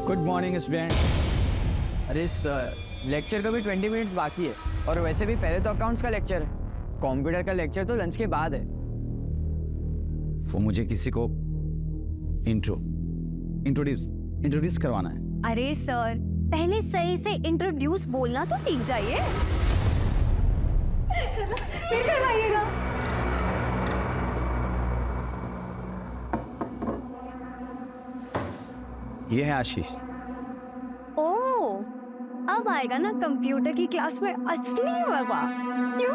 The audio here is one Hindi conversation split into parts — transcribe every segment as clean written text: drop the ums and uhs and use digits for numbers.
Good morning student. अरे सर, लेक्चर का भी 20 मिनट्स बाकी है और वैसे भी पहले तो अकाउंट्स का लेक्चर है। कंप्यूटर का लेक्चर तो लंच के बाद है। वो मुझे किसी को इंट्रोड्यूस करवाना है। अरे सर, पहले सही से इंट्रोड्यूस बोलना तो सीख जाइए। फिर करवाइएगा। ये है आशीष। ओह, अब आएगा ना कंप्यूटर की क्लास में असली मजा। क्यों?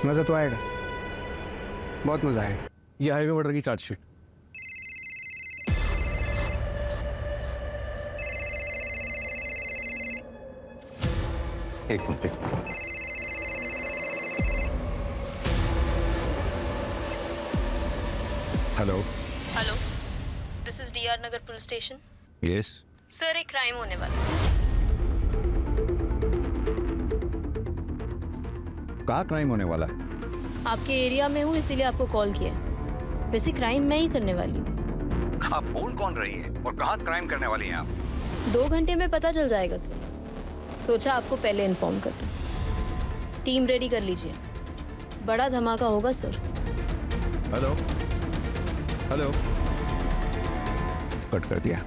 मज़ा तो आएगा, बहुत मज़ा आएगा। ये हाईवे मर्डर की चार्जशीट। एक minute. Hello. Hello, this is DR Nagar police station. Yes. Sir, एक क्राइम होने वाला है। कहाँ क्राइम होने वाला है? आपके एरिया में हूँ, इसीलिए आपको कॉल किया है। वैसे क्राइम मैं ही करने वाली हूँ। आप बोल कौन रही है और कहाँ क्राइम करने वाली हैं आप? 2 घंटे में पता चल जाएगा सर। सोचा आपको पहले इन्फॉर्म कर दूँ। टीम रेडी कर लीजिए, बड़ा धमाका होगा सर। Hello hello. कट कर दिया।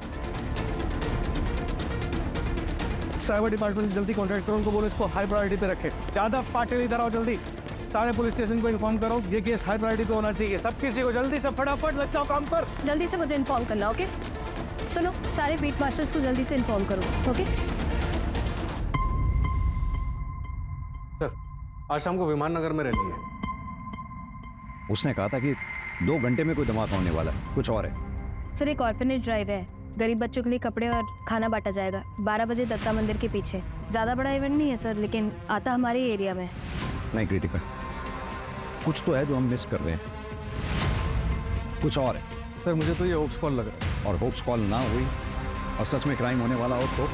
साइबर डिपार्टमेंट से जल्दी कॉन्टैक्ट करो, उनको बोलो इसको हाई प्रायोरिटी पे रखें। ज़्यादा पार्टी इधर आओ जल्दी। सारे पुलिस स्टेशन को इन्फॉर्म करो, ये केस हाई प्रायोरिटी पे होना चाहिए। सब किसी को जल्दी से फटाफट लग जाओ काम पर। जल्दी से मुझे इन्फॉर्म करना, ओके? सुनो, सारे बीट मास्टर्स को जल्दी से इन्फॉर्म करो, ओके? सर, आज शाम को विमान नगर में रैली है। उसने कहा था कि 2 घंटे में कोई धमाका होने वाला है, कुछ और है। सर, एक ऑर्फनेज ड्राइव है। गरीब बच्चों के लिए कपड़े और खाना बांटा जाएगा 12 बजे दत्ता मंदिर के पीछे। ज़्यादा बड़ा इवेंट नहीं है सर, लेकिन आता हमारे एरिया में। नहीं कृतिका, कुछ तो है जो हम मिस कर रहे हैं, कुछ और है। सर, मुझे तो ये होप्स कॉल लग रहा है। और होप्स कॉल ना हुई और सच में क्राइम होने वाला हो तो?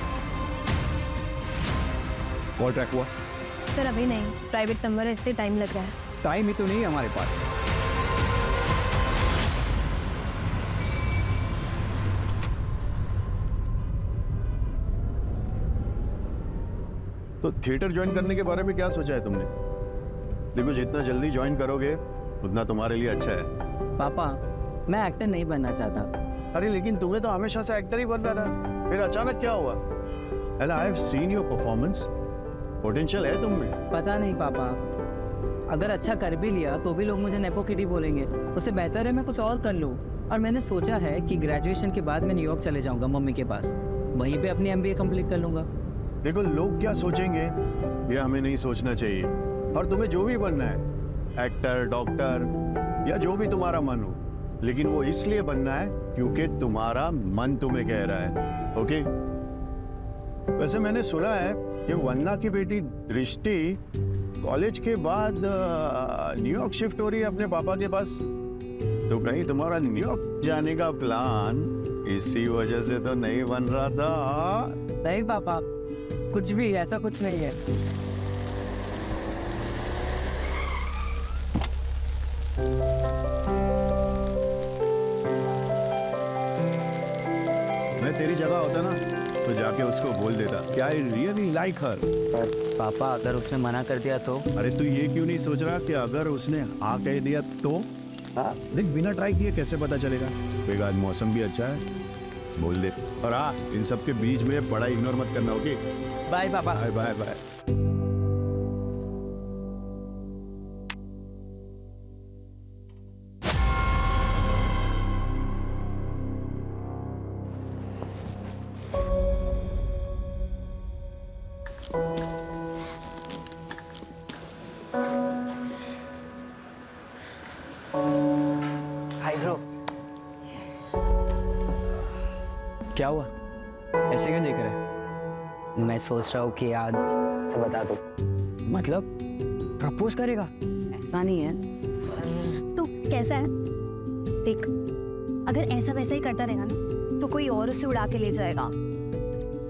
कॉल ट्रैक हुआ? सर, अभी नहीं, प्राइवेट नंबर है इसलिए टाइम लग रहा है। टाइम ही तो नहीं है हमारे पास। तो थिएटर ज्वाइन करने के बारे में क्या सोचा है तुमने? देखो, जितना जल्दी ज्वाइन करोगे उतना तुम्हारे लिए अच्छा है। पापा, मैं एक्टर नहीं बनना चाहता। अरे लेकिन तुम्हें तो हमेशा से एक्टर ही बनना था, फिर अचानक क्या हुआ? एला, I have seen your performance, potential है तुम में। पता नहीं पापा, अगर अच्छा कर भी लिया तो भी लोग मुझे नेपो किडी बोलेंगे। उससे बेहतर है मैं कुछ और कर लूँ। और मैंने सोचा है कि ग्रेजुएशन के बाद मैं न्यूयॉर्क चले जाऊँगा मम्मी के पास, वहीं पे अपनी MBA कंप्लीट कर लूँगा। देखो, लोग क्या सोचेंगे ये हमें नहीं सोचना चाहिए। और तुम्हें जो भी बनना है, एक्टर, डॉक्टर या जो भी तुम्हारा मन हो, लेकिन वो इसलिए बनना है क्योंकि तुम्हारा मन तुम्हें कह रहा है। ओके? वैसे मैंने सुना है कि वंदना की बेटी दृष्टि कॉलेज के बाद न्यूयॉर्क शिफ्ट हो रही है अपने पापा के पास। तो कहीं तुम्हारा न्यूयॉर्क जाने का प्लान इसी वजह से तो नहीं बन रहा था? नहीं पापा, कुछ भी ऐसा कुछ नहीं है। मैं तेरी जगह होता ना तो जाके उसको बोल देता कि आई रियली लाइक हर। पापा, अगर उसने मना कर दिया तो? अरे तू ये क्यों नहीं सोच रहा कि अगर उसने हाँ कह दिया तो? देख, बिना ट्राई किए कैसे पता चलेगा? देखो, आज मौसम भी अच्छा है, बोल दे। और हाँ, इन सब के बीच में बड़ा इग्नोर मत करना, ओके? बाय पापा। Bye bye bye. Hi bro. क्या हुआ, ऐसे क्यों देख रहे? मैं सोच रहा हूँ कि आज से बता दो। मतलब प्रपोज करेगा? ऐसा नहीं है। तो कैसा है? देख, अगर ऐसा वैसा ही करता रहेगा ना तो कोई और उसे उड़ा के ले जाएगा।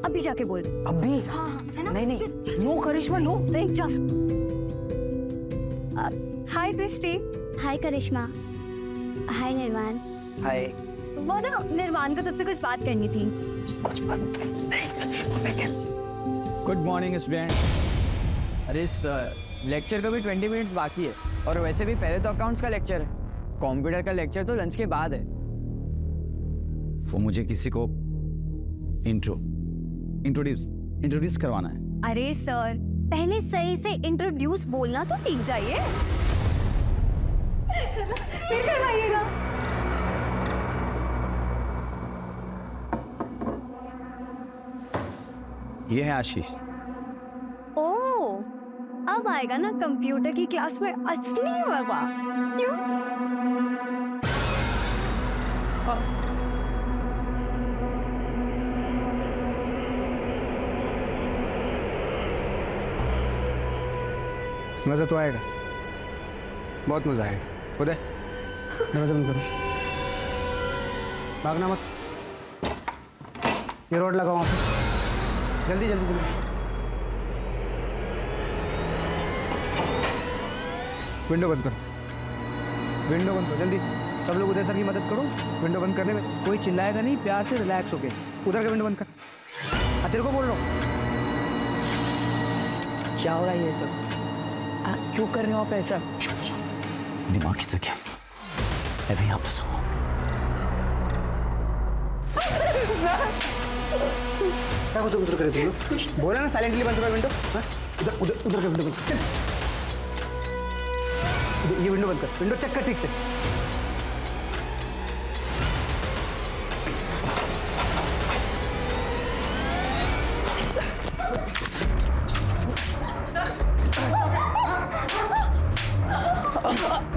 अभी जाके बोल। अभी हाँ है ना? नहीं नहीं, नो करिश्मा नो। नहीं चल। हाय दृष्टि। हाय करिश्मा। हाय निर्वाण। हाय। वो ना निर्वाण को तुझसे कुछ बात करनी थी। Good morning student. अरे सर, लेक्चर का भी 20 मिनट्स बाकी है और वैसे भी पहले तो अकाउंट्स का लेक्चर है, कंप्यूटर का लेक्चर तो लंच के बाद है। वो मुझे किसी को इंट्रोड्यूस करवाना है। अरे सर, पहले सही से इंट्रोड्यूस बोलना तो सीख जाइए। फिर करवाइएगा। ये है आशीष। ओह, अब आएगा ना कंप्यूटर की क्लास में असली मजा। क्यों? मज़ा तो आएगा, बहुत मज़ा आएगा। उदय, दरवाजा बंद करो, भागना मत। ये रोड लगाओ वहाँ पे, जल्दी जल्दी जल्दी। विंडो बंद करो, विंडो बंद करो जल्दी। सब लोग उदय सर की मदद करो विंडो बंद करने में। कोई चिल्लाएगा नहीं, प्यार से रिलैक्स होके उधर का विंडो बंद कर। हाँ, तेरे को बोल रहा हूँ। क्या हो रहा है ये सब? क्यों कर रहे हो आप ऐसा? दिमाग की जगह अभी वापस आओ। क्या कुछ उधर करे तुम लोग? बोला ना साइलेंटली बंद करो विंडो। हाँ? उधर उधर उधर का विंडो बंद कर। ये विंडो बंद कर, विंडो चेक कर ठीक से।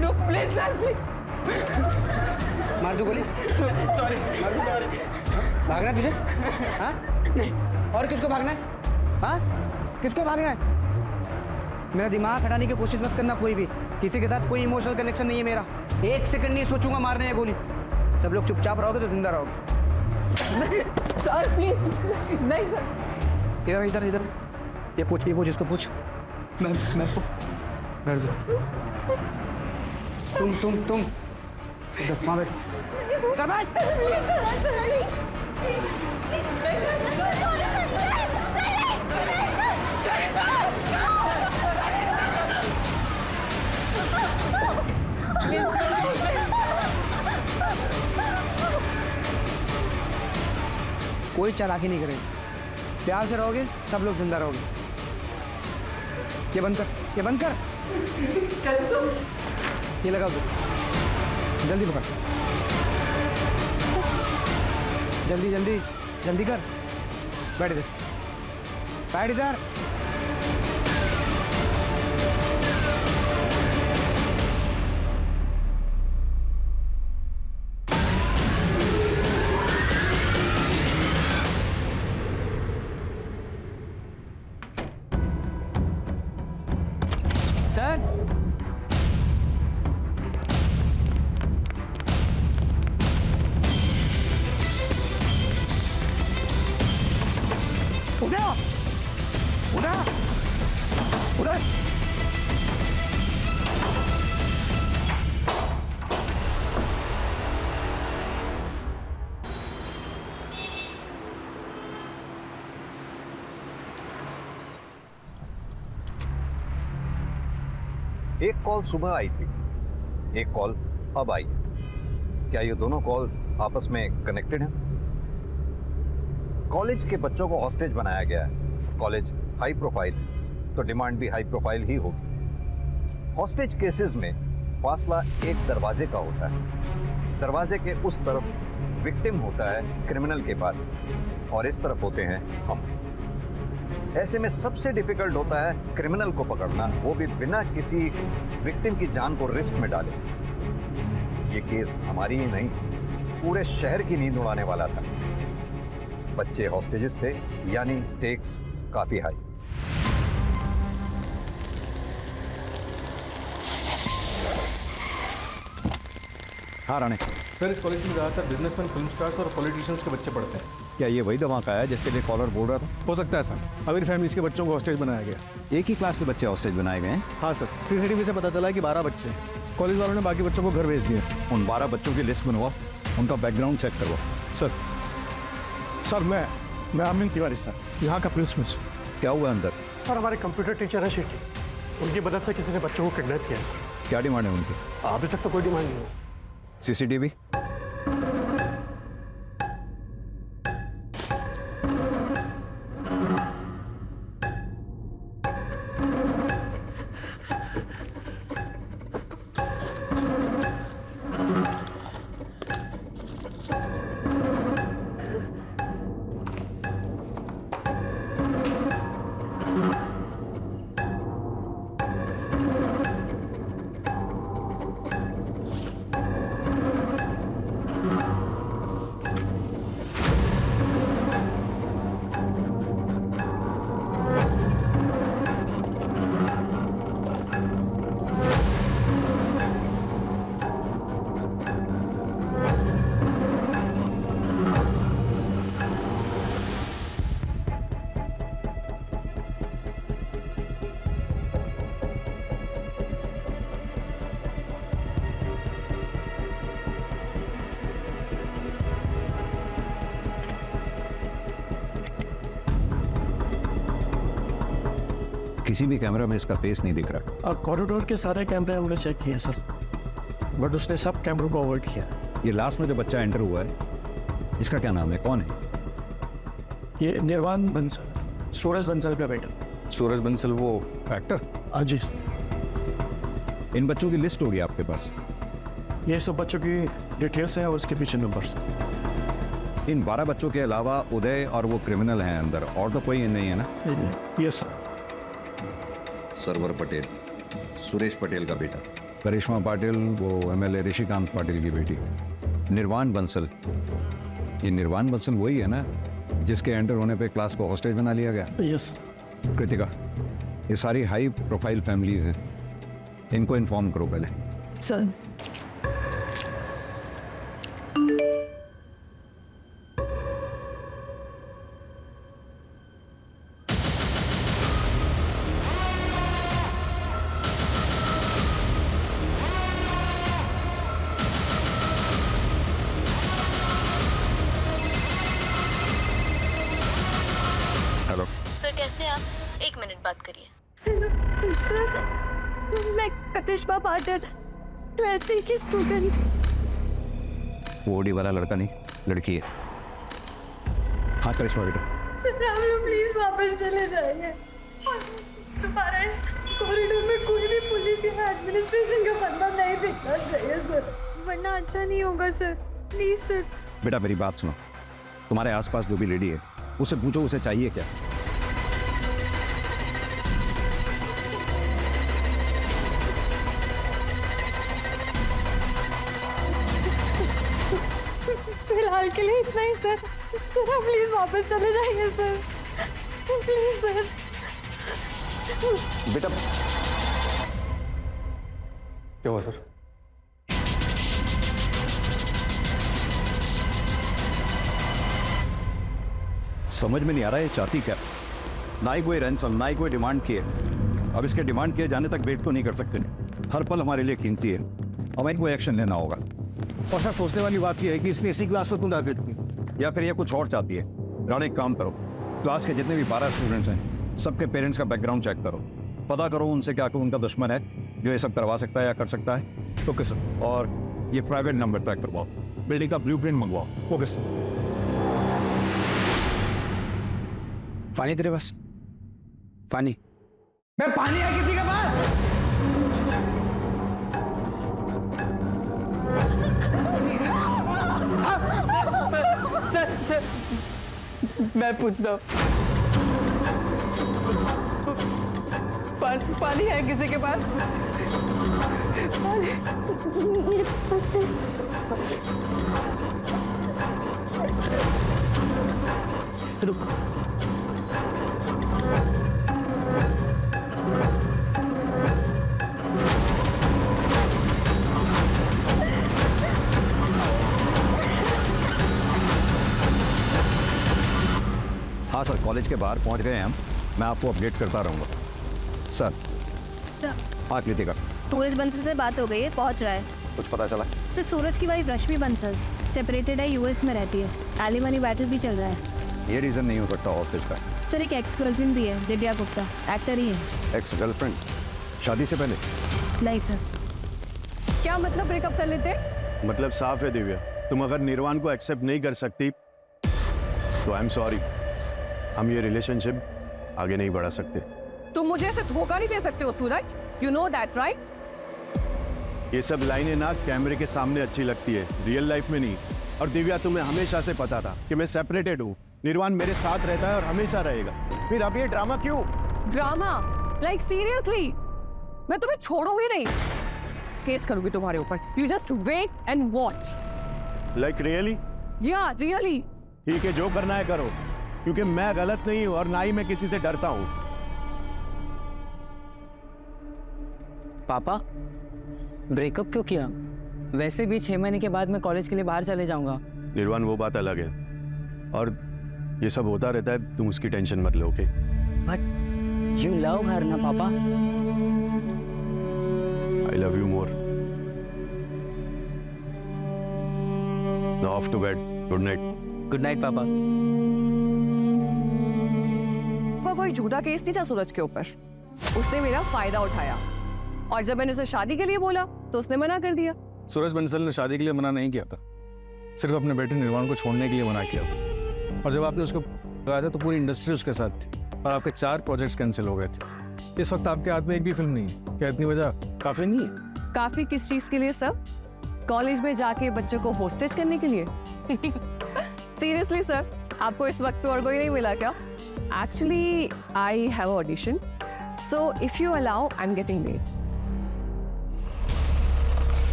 नो प्लीज सर, मार दो गोली। सॉरी। भागना है तुझे? हाँ? नहीं। और किसको भागना है? हाँ? किसको भागना है? मेरा दिमाग हटाने की कोशिश मत करना कोई भी। किसी के साथ कोई इमोशनल कनेक्शन नहीं है मेरा। 1 सेकंड नहीं सोचूंगा मारने है गोली। सब लोग चुपचाप रहोगे तो जिंदा रहोगे। सर प्लीज नहीं सर। इधर इधर इधर। ये पूछ इसको पूछ। मैं बैठ जाओ। तुम इधर वहाँ बैठ। इधर बैठ। कोई चालाकी नहीं करेगा। प्यार से रहोगे सब लोग जिंदा रहोगे। ये बंद कर, ये बंद कर। ये लगाओ दो, जल्दी पकड़, जल्दी जल्दी जल्दी कर। बैठ इधर, बैठ इधर। सर उधर उधर उधर। एक कॉल सुबह आई थी, एक कॉल अब आई। क्या ये दोनों कॉल आपस में कनेक्टेड हैं? कॉलेज के बच्चों को हॉस्टेज बनाया गया है। कॉलेज हाई प्रोफाइल, तो डिमांड भी हाई प्रोफाइल ही होगी। हॉस्टेज केसेस में फासला एक दरवाजे का होता है। दरवाजे के उस तरफ विक्टिम होता है क्रिमिनल के पास और इस तरफ होते हैं हम। ऐसे में सबसे डिफिकल्ट होता है क्रिमिनल को पकड़ना, वो भी बिना किसी विक्टिम की जान को रिस्क में डाले। ये केस हमारी ही नहीं, पूरे शहर की नींद उड़ाने वाला था। बच्चे हॉस्टेजेस थे, यानी स्टेक्स काफी हाई। हाँ राणे। सर, इस कॉलेज में ज़्यादातर बिजनेसमैन, फिल्म स्टार्स और पॉलिटिशियंस के बच्चे पढ़ते हैं। क्या ये वही धमाका है जिसके लिए कॉलर बोल रहा था? हो सकता है सर, अमीर फैमिलीज के बच्चों को हॉस्टेज बनाया गया। एक ही क्लास के बच्चे हॉस्टेज बनाए गए हैं। हाँ सर, सीसीटीवी से पता चला है कि 12 बच्चे हैं। कॉलेज वालों ने बाकी बच्चों को घर भेज दिया। उन 12 बच्चों की लिस्ट बनवाओ, उनका बैकग्राउंड चेक करवाओ। सर मैं अमिन तिवारी सर, यहाँ का प्रिंसिपल। क्या हुआ अंदर? सर हमारे कंप्यूटर टीचर है शिटी, उनकी मदद से किसी ने बच्चों को किडनैप किया है। क्या डिमांड है उनकी? अभी तक तो कोई डिमांड नहीं है। सीसीटीवी? किसी भी कैमरा में इसका फेस नहीं दिख रहा। कॉरिडोर के सारे कैमरे हमने चेक किए सर, बट उसने सब कैमरों को अवॉइड किया। ये लास्ट में जो बच्चा एंटर हुआ है, इसका क्या नाम है, कौन है? ये निर्वाण बंसल, सूरज बंसल का बेटा। सूरज बंसल, वो एक्टर? हाँ जी। इन बच्चों की लिस्ट होगी आपके पास? ये सब बच्चों की डिटेल्स हैं और उसके पीछे नंबर्स। इन 12 बच्चों के अलावा उदय और वो क्रिमिनल हैं अंदर, और तो कोई नहीं है ना? Yes sir. सरवर पटेल, सुरेश पटेल का बेटा। करिश्मा पाटिल, वो एमएलए ऋषिकांत पाटिल की बेटी। निर्वाण बंसल, ये निर्वाण बंसल वही है ना जिसके एंटर होने पे क्लास को हॉस्टेज बना लिया गया? यस। कृतिका, ये सारी हाई प्रोफाइल फैमिलीज हैं, इनको इन्फॉर्म करो पहले। सर। सर कैसे आप? 1 मिनट बात करिए। सर, मैं करिश्मा पाटिल, 12th की स्टूडेंट। वो ओडी वाला लड़का नहीं, लड़की है। हाँ करिश्मा बेटा। सर आप लोग प्लीज वापस चले जाइए। दोबारा इस कॉरिडोर में कोई भी पुलिस या एडमिनिस्ट्रेशन का बंदा नहीं दिखना चाहिए सर, वरना अच्छा नहीं होगा सर। Please sir. बेटा मेरी बात सुनो, तुम्हारे आसपास जो भी लेडी है उससे पूछो उसे चाहिए क्या। फिलहाल के लिए इतना ही सर। सर आप प्लीज वापस चले जाइए सर, प्लीज सर। बेटा क्या हुआ सर? समझ में नहीं आ रहा है ये चाहती क्या। ना ही कोई रैंसम, ना ही कोई डिमांड की है। अब इसके डिमांड किए जाने तक वेट तो नहीं कर सकते। हर पल हमारे लिए कीमती है, हमें इनको एक्शन लेना होगा। और सर सोचने वाली बात यह है कि इसने इसी क्लास को क्यों टारगेट किया, या फिर ये कुछ और चाहती है। राणा एक काम करो, क्लास के जितने भी 12 स्टूडेंट्स हैं सबके पेरेंट्स का बैकग्राउंड चेक करो, पता करो उनसे क्या कोई उनका दुश्मन है जो ये सब करवा सकता है या कर सकता है तो किस, और ये प्राइवेट नंबर ट्रैक करवाओ, बिल्डिंग का ब्लूप्रिंट मंगवाओ। वो किस। पानी तेरे पास? पानी? मैं पानी है किसी के पास? सर, मैं पूछता हूँ, पानी है किसी के पास? मेरे पास है। रुक। कॉलेज के बाहर पहुंच गए हैं हम, मैं आपको अपडेट करता रहूँगा। सर, हाँ कृतिका, सूरज बंसल से बात हो गई है, पहुंच रहा है। कुछ पता चला? सर सूरज की वाइफ रश्मि बंसल सेपरेटेड है, यूएस में रहती है। एलिमनी बैटल भी चल रहा है। ये रीज़न नहीं हो सकता ऑफिस का। सर एक एक्स गर्लफ्रेंड भी है, दिव्या गुप्ता, एक्टर ही है। Ex girlfriend? शादी से पहले? नहीं सर। क्या मतलब ब्रेकअप कर लेते? मतलब साफ है दिव्या, तुम अगर निर्वाण को एक्सेप्ट नहीं कर सकती तो आई एम सॉरी, हम ये रिलेशनशिप आगे नहीं बढ़ा सकते। तुम मुझे ऐसे धोखा नहीं दे सकते हो सूरज, यू नो दैट राइट? ये सब लाइनें ना कैमरे के सामने अच्छी लगती है, रियल लाइफ में नहीं। और दिव्या, तुम्हें हमेशा से पता था कि मैं सेपरेटेड हूँ, निर्वाण मेरे साथ रहता है और हमेशा रहेगा, फिर अब ये ड्रामा क्यों? ड्रामा? Like seriously? मैं तुम्हें छोड़ूंगी नहीं, केस करूंगी तुम्हारे ऊपर। You just wait and watch. Like really? या रियली? ठीक है, जो करना है करो, क्योंकि मैं गलत नहीं हूँ और ना ही मैं किसी से डरता हूँ। पापा, ब्रेकअप क्यों किया? वैसे भी 6 महीने के बाद मैं कॉलेज के लिए बाहर चले जाऊंगा। निर्वाण, वो बात अलग है और ये सब होता रहता है, तुम उसकी टेंशन मत लो, okay? But you love her ना पापा। I love you more. Now off to bed, good night. Good night पापा। कोई झूठा केस नहीं था सूरज के ऊपर, उसने मेरा फायदा उठाया और जब मैंने उसे शादी के लिए बोला तो उसने मना कर दिया। सूरज बंसल ने शादी के लिए मना नहीं किया था, सिर्फ अपने बेटे निर्वाण को छोड़ने के लिए मना किया था। और जब आपने उसको लगाया था तो पूरी इंडस्ट्री उसके साथ थी और आपके 4 प्रोजेक्ट्स कैंसिल हो गए थे। इस वक्त आपके हाथ में एक भी फिल्म नहीं है, क्या इतनी वजह काफी नहीं है? काफी किस चीज के लिए सर? कॉलेज में जाके बच्चों को होस्टेज करने के लिए? सीरियसली सर, आपको इस वक्त पे और कोई नहीं मिला क्या? Actually I have audition, so if you allow I am getting late.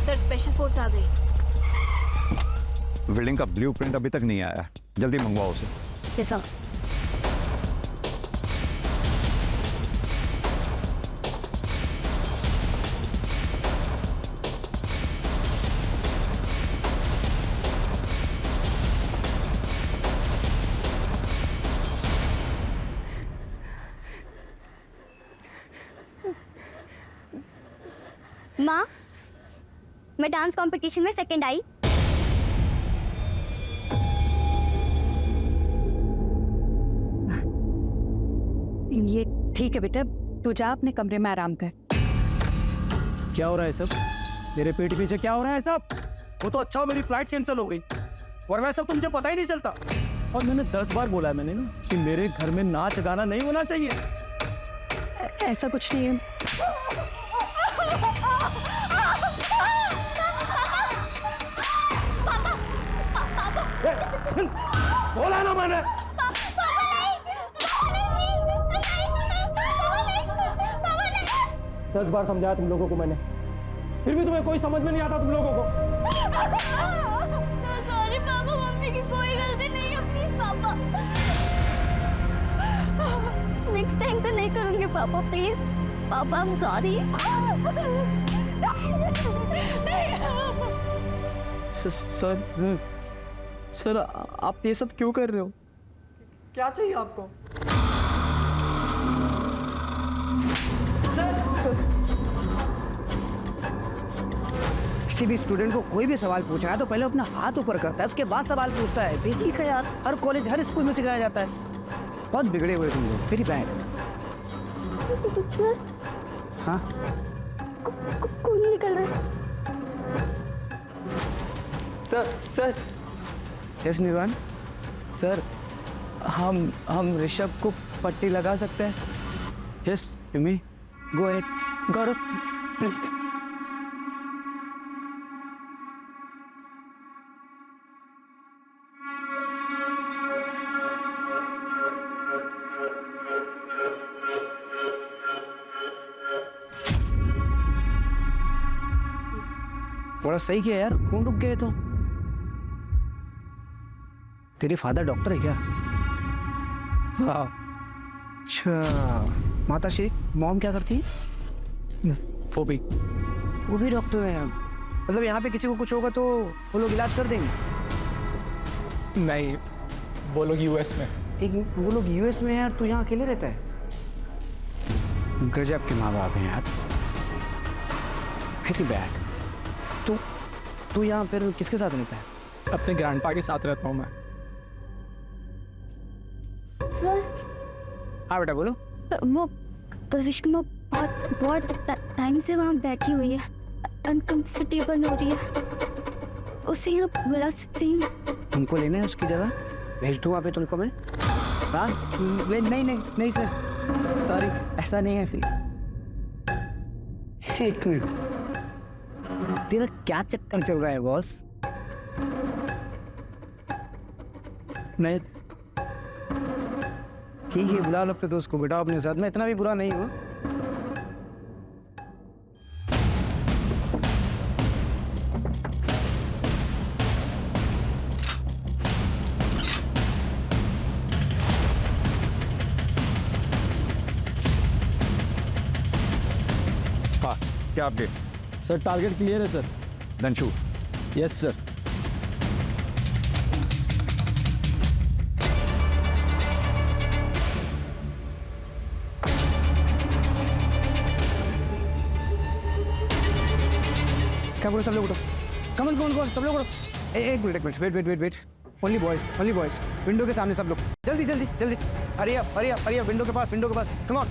Sir special force आ गई। बिल्डिंग का ब्लूप्रिंट अभी तक नहीं आया, जल्दी मंगवाओ उसे। कैसा? माँ, मैं डांस कंपटीशन में सेकंड आई। ये ठीक है बेटा, तू जा अपने कमरे में आराम कर। क्या हो रहा है सब? मेरे पीठ पीछे क्या हो रहा है सब? वो तो अच्छा हो मेरी फ्लाइट कैंसिल हो गई, वरना सब तो मुझे पता ही नहीं चलता। और मैंने 10 बार बोला है मैंने ना कि मेरे घर में नाच गाना नहीं होना चाहिए। ऐसा कुछ नहीं है। बोला ना मैंने। 10 बार समझाया तुम लोगों को मैंने, फिर भी तुम्हें कोई समझ में नहीं आता तुम लोगों को। सॉरी पापा, मम्मी की कोई गलती नहीं है, प्लीज पापा। नेक्स्ट टाइम से नहीं करूंगी पापा, प्लीज पापा, आई एम सॉरी। सर आप ये सब क्यों कर रहे हो? क्या चाहिए आपको? किसी भी स्टूडेंट को कोई भी सवाल पूछना है तो पहले अपना हाथ ऊपर करता है, उसके बाद सवाल पूछता है। बेसिक है यार, हर कॉलेज हर स्कूल में सिखाया जाता है। बहुत बिगड़े हुए तुम लोग, वेरी बैड। हाँ, खून निकल रहा है। सर यस निर्वाण। सर हम ऋषभ को पट्टी लगा सकते हैं? Yes you may go ahead. Gaurav please. बड़ा सही किया यार, खून रुक गए तो। तेरे फादर डॉक्टर है क्या? हाँ। अच्छा, माता श्री मॉम क्या करती है? वो भी डॉक्टर है। मतलब यहाँ पे किसी को कुछ होगा तो वो लोग इलाज कर देंगे? नहीं, वो लोग यूएस में। एक वो लोग यूएस में है और तू यहाँ अकेले रहता है। गजब के माँ बाप हैं यार। Very bad. तू यहाँ फिर किसके साथ रहता है? अपने ग्रैंडपा के साथ रहता हूँ मैं। हाँ बेटा बोलो। वो करिश्मा बहुत टाइम से वहाँ बैठी हुई है, अनकंफर्टेबल हो रही है। उसे यहाँ बुला सकती हूँ? तुमको लेना है उसकी जगह? भेज दूँ वहाँ पे तुमको मैं? हाँ? नहीं सर, सॉरी, ऐसा नहीं है फिर। एक मिनट, तेरा क्या चक्कर चल रहा है बॉस? मैं ठीक है, बुला लो अपने दोस्त को, बिठाओ अपने साथ। मैं इतना भी बुरा नहीं हूँ। हाँ, क्या अपडेट? सर टारगेट क्लियर है sir. Then shoot. Yes sir. क्या बोलो सब लोग उठो। कमन सब लोग उठो। एक minute wait. Only boys window के सामने सब लोग। जल्दी हरी अप विंडो के पास come on.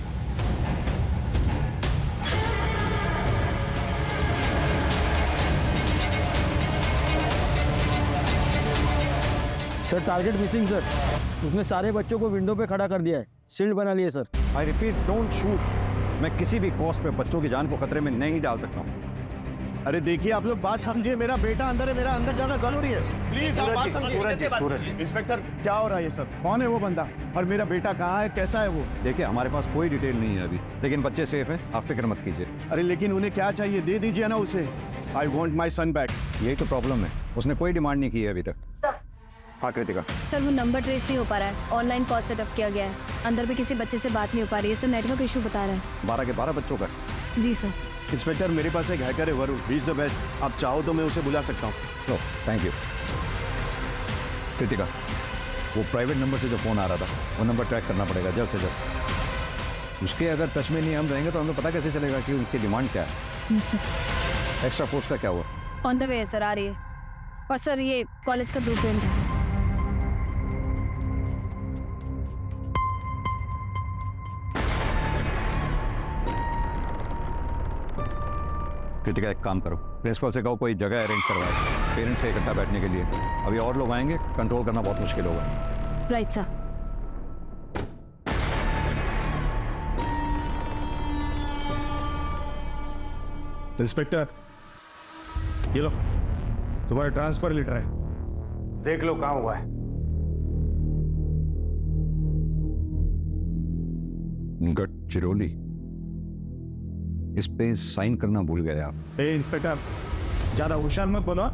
Sir target missing sir. उसने सारे बच्चों को विंडो पे खड़ा कर दिया है, शील्ड बना लिए sir. I repeat, don't shoot. मैं किसी भी कॉस्ट पे बच्चों की जान को खतरे में नहीं डाल सकता हूँ। अरे देखिए आप लोग बात समझिए, मेरा बेटा अंदर है, मेरा अंदर जाना जरूरी है। प्लीज आप बात समझिए। सूरज, इंस्पेक्टर क्या हो रहा है ये सब? कौन है वो बंदा और मेरा बेटा कहाँ है, कैसा है वो? देखिए हमारे पास कोई डिटेल नहीं है अभी, लेकिन बच्चे सेफ हैं, आप फिक्र मत कीजिए। अरे लेकिन उन्हें क्या चाहिए, दे दीजिए ना उसे। I want my son back. यही तो प्रॉब्लम है, उसने कोई डिमांड नहीं की है अभी तक। हाँ कृतिका। सर वो नंबर ट्रेस नहीं हो पा रहा है, ऑनलाइन कॉल सेटअप किया गया है, अंदर भी किसी बच्चे से बात नहीं हो पा रही है सर, नेटवर्क इशू बता रहा है। 12 के 12 बच्चों का। जी सर। इंस्पेक्टर मेरे पास एक हैकर है Varun, he is the best. आप चाहो तो मैं उसे बुला सकता हूँ। No thank you. कृतिका, वो प्राइवेट नंबर से जो फ़ोन आ रहा था वो नंबर ट्रैक करना पड़ेगा जल्द से जल्द। उसके अगर टच में नहीं हम रहेंगे तो हमें पता कैसे चलेगा कि उनकी डिमांड क्या है। सर एक्स्ट्रा फोर्स का क्या हुआ? ऑन द वे है सर, आ रही है। और सर ये कॉलेज का ब्लूप्रिंट है। कृतिका एक काम करो, प्रिंसिपल से कहो कोई जगह अरेंज करवाए पेरेंट्स के इकट्ठा बैठने के लिए। अभी और लोग आएंगे, कंट्रोल करना बहुत मुश्किल होगा। Right sir. इंस्पेक्टर ये लो, तुम्हारा ट्रांसफर लेटर है, देख लो कहाँ हुआ है। गडचिरोली, इस पे साइन करना भूल गए आप। ए इंस्पेक्टर, ज्यादा होशियार मत बनो।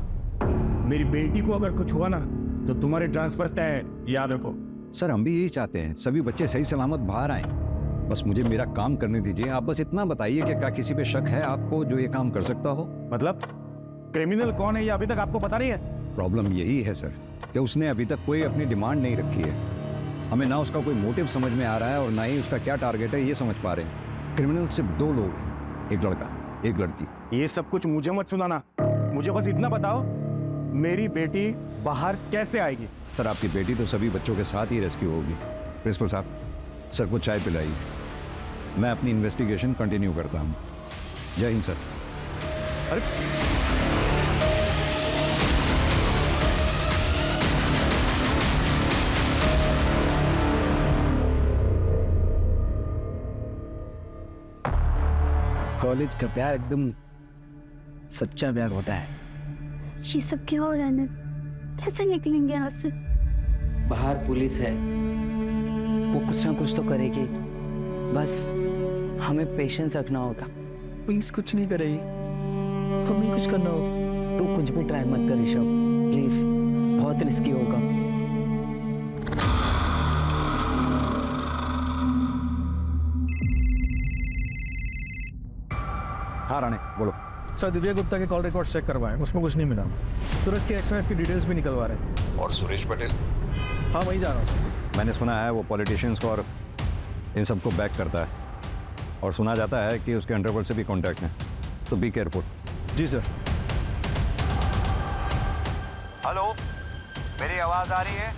मेरी बेटी को अगर कुछ हुआ ना तो तुम्हारे ट्रांसफर तय है, याद रखो। सर हम भी यही चाहते हैं, सभी बच्चे सही सलामत बाहर आए। बस मुझे मेरा काम करने दीजिए। आप बस इतना बताइए कि क्या किसी पे शक है आपको जो ये काम कर सकता हो? मतलब क्रिमिनल कौन है ये अभी तक आपको पता नहीं है? प्रॉब्लम यही है सर कि उसने अभी तक कोई अपनी डिमांड नहीं रखी है। हमें ना उसका कोई मोटिव समझ में आ रहा है और ना ही उसका क्या टारगेट है ये समझ पा रहे हैं। क्रिमिनल सिर्फ 2 लोग, एक लड़का एक लड़की। ये सब कुछ मुझे मत सुनाना, मुझे बस इतना बताओ मेरी बेटी बाहर कैसे आएगी? सर आपकी बेटी तो सभी बच्चों के साथ ही रेस्क्यू होगी। प्रिंसिपल साहब, सर को चाय पिलाइए, मैं अपनी इन्वेस्टिगेशन कंटिन्यू करता हूँ। जय हिंद सर। अरे कॉलेज का प्यार एकदम सच्चा प्यार होता है। ये सब क्या हो रहा है? कैसे निकलेंगे यहाँ से? बाहर पुलिस है, वो कुछ ना कुछ तो करेगी। बस हमें पेशेंस रखना होगा। पुलिस कुछ नहीं करेगी, हमें कुछ करना होगा। तू कुछ भी ट्राई मत कर ऋषभ, प्लीज, बहुत रिस्की होगा। हाँ राणे बोलो। सर दिव्या गुप्ता के कॉल रिकॉर्ड चेक करवाएं, उसमें कुछ नहीं मिला। सूरज के एक्स-वाइफ की डिटेल्स भी निकलवा रहे हैं। और सुरेश पटेल? हाँ वहीं जा रहा हूँ सर। मैंने सुना है वो पॉलिटिशियंस को और इन सबको बैक करता है, और सुना जाता है कि उसके अंडरवर्ल्ड से भी कॉन्टैक्ट है, तो बी केयरफुल। जी सर। हेलो, मेरी आवाज आ रही है?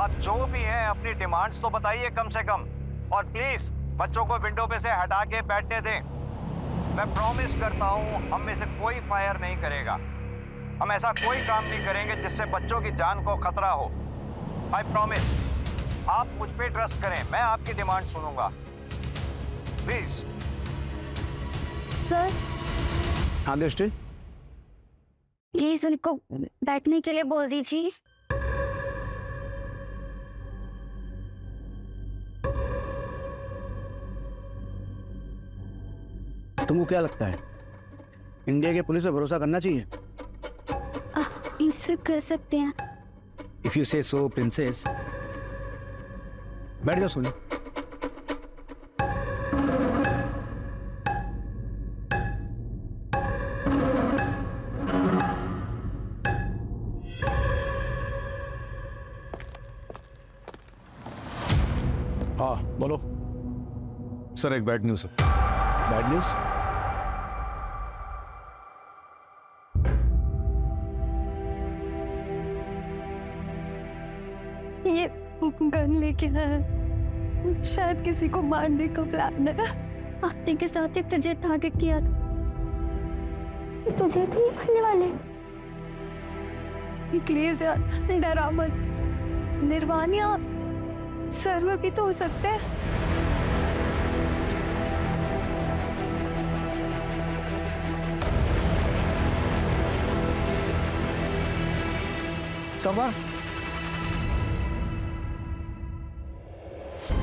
अब जो भी है अपनी डिमांड्स तो बताइए कम से कम, और प्लीज बच्चों को विंडो पे से हटा के बैठने दें। मैं प्रॉमिस करता हूं हम में से कोई फायर नहीं करेगा। हम ऐसा कोई काम नहीं करेंगे जिससे बच्चों की जान को खतरा हो। I promise. आप मुझ पे ट्रस्ट करें, मैं आपकी डिमांड सुनूंगा, प्लीज। सर हाँ दृष्टि, प्लीज उनको बैठने के लिए बोल दीजिए। तुमको क्या लगता है इंडिया के पुलिस पे भरोसा करना चाहिए? इससे कर सकते हैं। इफ यू से सो प्रिंसेस। बैठ जाओ सोनी। हाँ बोलो। सर एक बैड न्यूज़ है। Bad news? ये गन लेके आया, शायद किसी को मारने का प्लान है। आते के साथ एक तुझे टारगेट किया था, तुझे तो नहीं मारने वाले। प्लीज यार डरा मत। निर्वाण या सर्वर भी तो हो सकते हैं। સવાર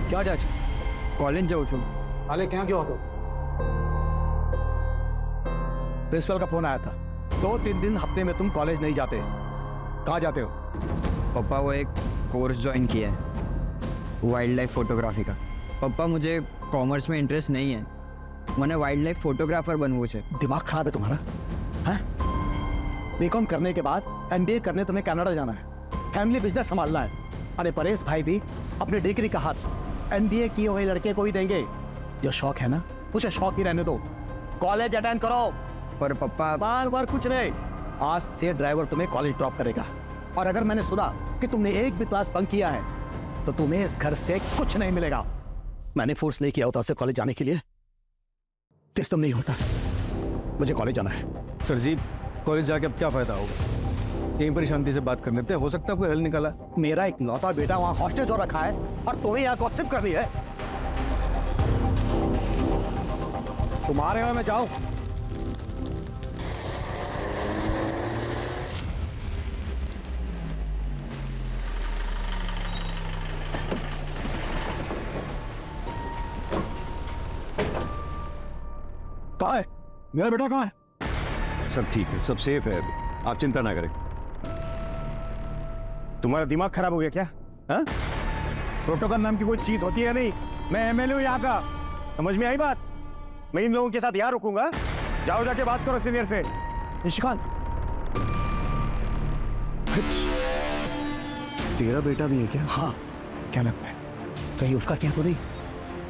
ક્યાં જાય છે? कॉलेज जाऊँ છું। हाले क्या गयो હતો? प्रिंसिपल का फोन आया था, 2-3 दिन हफ्ते में तुम कॉलेज नहीं जाते। कहाँ जाते हो? पापा वो एक कोर्स ज्वाइन किया है, वाइल्ड लाइफ फोटोग्राफी का। पापा मुझे कॉमर्स में इंटरेस्ट नहीं है, मैंने वाइल्ड लाइफ फोटोग्राफर बनવું છે। दिमाग खराब है तुम्हारा? हैं? बीकॉम करने के बाद एमबीए करने तुम्हें कनाडा जाना है, फैमिली बिजनेस संभालना है। अरे परेश भाई भी अपनी डिग्री का हाथ एमबीए किए हुए लड़के को ही देंगे। जो शौक है ना उसे शौक ही रहने दो, कॉलेज अटेंड करो। पर पापा बार बार कुछ नहीं, आज से ड्राइवर तुम्हें कॉलेज ड्रॉप करेगा। और अगर मैंने सुना कि तुमने एक भी क्लास बंक किया है तो तुम्हें इस घर से कुछ नहीं मिलेगा। मैंने फोर्स नहीं किया होता उसे कॉलेज जाने के लिए, सिस्टम नहीं होता। मुझे कॉलेज जाना है। सर जी कॉलेज जाके अब क्या फायदा होगा? यहीं पर ही शांति से बात कर लेते हैं, हो सकता है कोई हल निकाला। मेरा एक लौता बेटा वहां हॉस्टल जो रखा है और तुम्हें यहाँ गॉसिप कर रही है। तुम्हारे में मैं जाऊं? कहाँ है मेरा बेटा? कहाँ है? सब ठीक है, सब सेफ है अभी, आप चिंता ना करें। तुम्हारा दिमाग खराब हो गया क्या? हाँ? प्रोटोकॉल नाम की कोई चीज होती है नहीं। मैं एमएलए हूं यहाँ का, समझ में आई बात? मैं इन लोगों के साथ यहाँ रुकूंगा। जाओ जाके बात करो सीनियर से। निशिकांत, तेरा बेटा भी है क्या? हाँ क्या लगता है कहीं उसका क्या तो नहीं?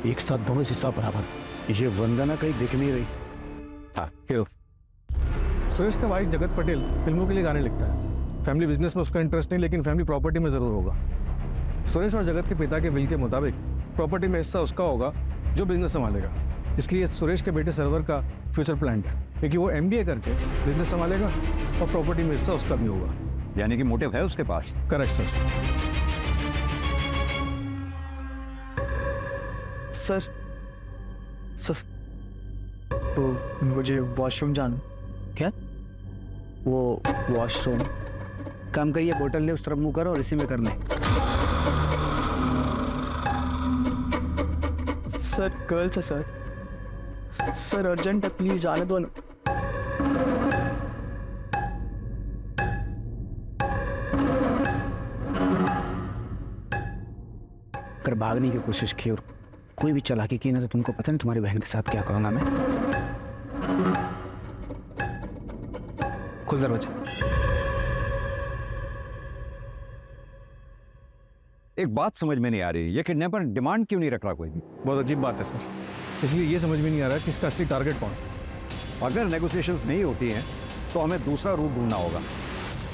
एक साथ दोनों हिस्सा बराबर। ये वंदना कहीं दिख नहीं रही। हाँ हिल। सुरेश का भाई जगत पटेल फिल्मों के लिए गाने लिखता है। फैमिली बिजनेस में उसका इंटरेस्ट नहीं, लेकिन फैमिली प्रॉपर्टी में ज़रूर होगा। सुरेश और जगत के पिता के विल के मुताबिक प्रॉपर्टी में हिस्सा उसका होगा जो बिजनेस संभालेगा। इसलिए सुरेश के बेटे सर्वर का फ्यूचर प्लान है, क्योंकि वो एमबीए करके बिजनेस संभालेगा और प्रॉपर्टी में हिस्सा उसका भी होगा। यानी कि मोटिव है उसके पास। Correct sir. सर सर तो मुझे वॉशरूम जाना। क्या? वो वॉशरूम काम करिए, बोतल ले उस तरफ मुंह करो और इसी में करना है। सर गर्ल्स है सर, सर अर्जेंट है, प्लीज जाने दो ना। अगर भागने की कोशिश की और कोई भी चालाकी की ना तो तुमको पता नहीं तुम्हारी बहन के साथ क्या करूंगा मैं। खुल दरवाजा। एक बात समझ में नहीं आ रही, ये किडनैपर डिमांड क्यों नहीं रख रहा कोई भी? बहुत अजीब बात है सर, इसलिए ये समझ में नहीं आ रहा कि इसका असली टारगेट कौन है। अगर नेगोशिएशंस नहीं होती हैं तो हमें दूसरा रूट ढूंढना होगा।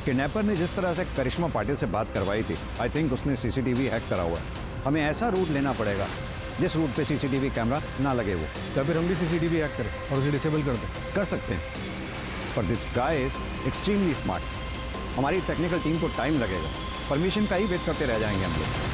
किडनैपर ने जिस तरह से करिश्मा पाटिल से बात करवाई थी, आई थिंक उसने सीसीटीवी हैक करा हुआ है। हमें ऐसा रूट लेना पड़ेगा जिस रूट पे सीसीटीवी कैमरा ना लगे वो। या फिर हम भी सीसीटीवी हैक करें और उसे डिसेबल कर दें। कर सकते हैं, पर this guy is extremely smart. हमारी टेक्निकल टीम को टाइम लगेगा, परमिशन का ही वेट करते रह जाएंगे हम लोग।